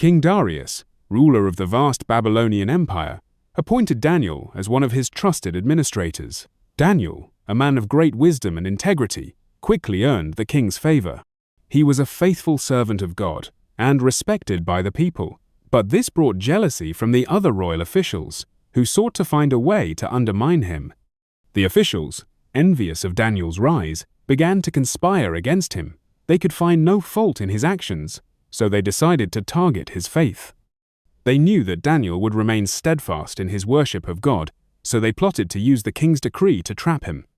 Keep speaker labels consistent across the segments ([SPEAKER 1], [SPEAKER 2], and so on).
[SPEAKER 1] King Darius, ruler of the vast Babylonian Empire, appointed Daniel as one of his trusted administrators. Daniel, a man of great wisdom and integrity, quickly earned the king's favor. He was a faithful servant of God and respected by the people, but this brought jealousy from the other royal officials, who sought to find a way to undermine him. The officials, envious of Daniel's rise, began to conspire against him. They could find no fault in his actions, so they decided to target his faith. They knew that Daniel would remain steadfast in his worship of God, so they plotted to use the king's decree to trap him.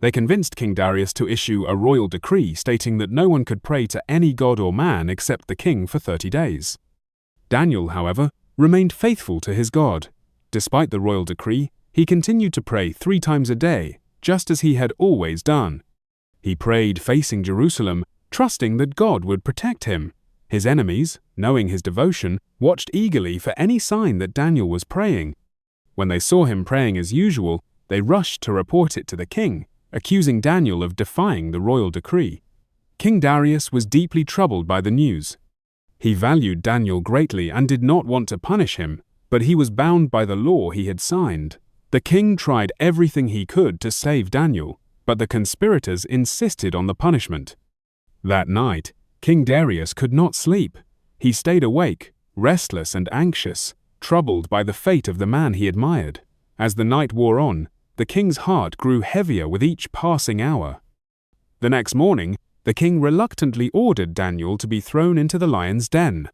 [SPEAKER 1] They convinced King Darius to issue a royal decree stating that no one could pray to any god or man except the king for 30 days. Daniel, however, remained faithful to his God. Despite the royal decree, he continued to pray 3 times a day, just as he had always done. He prayed facing Jerusalem, trusting that God would protect him. His enemies, knowing his devotion, watched eagerly for any sign that Daniel was praying. When they saw him praying as usual, they rushed to report it to the king, accusing Daniel of defying the royal decree. King Darius was deeply troubled by the news. He valued Daniel greatly and did not want to punish him, but he was bound by the law he had signed. The king tried everything he could to save Daniel, but the conspirators insisted on the punishment. That night, King Darius could not sleep. He stayed awake, restless and anxious, troubled by the fate of the man he admired. As the night wore on, the king's heart grew heavier with each passing hour. The next morning, the king reluctantly ordered Daniel to be thrown into the lion's den.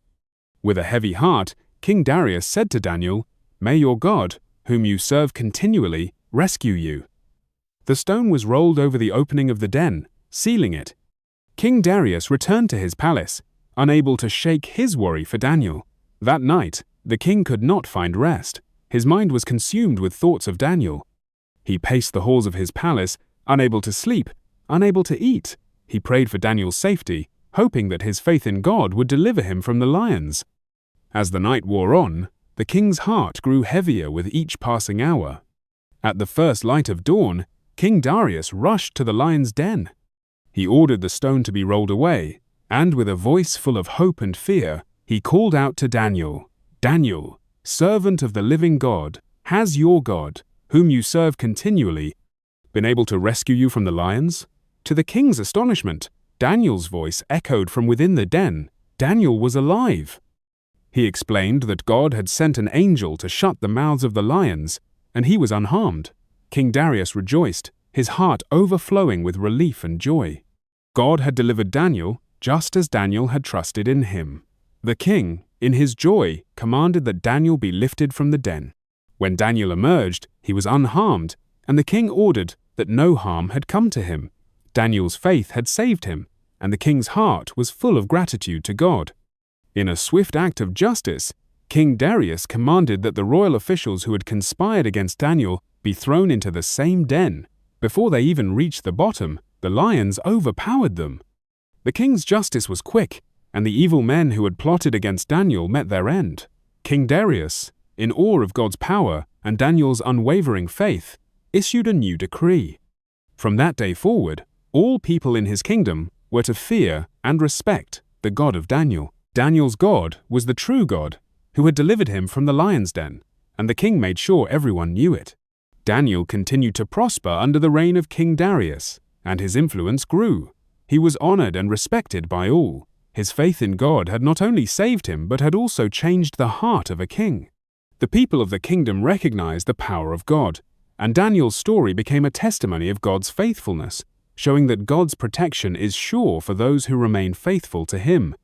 [SPEAKER 1] With a heavy heart, King Darius said to Daniel, "May your God, whom you serve continually, rescue you." The stone was rolled over the opening of the den, sealing it. King Darius returned to his palace, unable to shake his worry for Daniel. That night, the king could not find rest. His mind was consumed with thoughts of Daniel. He paced the halls of his palace, unable to sleep, unable to eat. He prayed for Daniel's safety, hoping that his faith in God would deliver him from the lions. As the night wore on, the king's heart grew heavier with each passing hour. At the first light of dawn, King Darius rushed to the lion's den. He ordered the stone to be rolled away, and with a voice full of hope and fear, he called out to Daniel, "Daniel, servant of the living God, has your God, whom you serve continually, been able to rescue you from the lions?" To the king's astonishment, Daniel's voice echoed from within the den. Daniel was alive. He explained that God had sent an angel to shut the mouths of the lions, and he was unharmed. King Darius rejoiced, his heart overflowing with relief and joy. God had delivered Daniel just as Daniel had trusted in him. The king, in his joy, commanded that Daniel be lifted from the den. When Daniel emerged, he was unharmed, and the king ordered that no harm had come to him. Daniel's faith had saved him, and the king's heart was full of gratitude to God. In a swift act of justice, King Darius commanded that the royal officials who had conspired against Daniel be thrown into the same den. Before they even reached the bottom, the lions overpowered them. The king's justice was quick, and the evil men who had plotted against Daniel met their end. King Darius, in awe of God's power and Daniel's unwavering faith, issued a new decree. From that day forward, all people in his kingdom were to fear and respect the God of Daniel. Daniel's God was the true God, who had delivered him from the lion's den, and the king made sure everyone knew it. Daniel continued to prosper under the reign of King Darius, and his influence grew. He was honored and respected by all. His faith in God had not only saved him, but had also changed the heart of a king. The people of the kingdom recognized the power of God, and Daniel's story became a testimony of God's faithfulness, showing that God's protection is sure for those who remain faithful to him.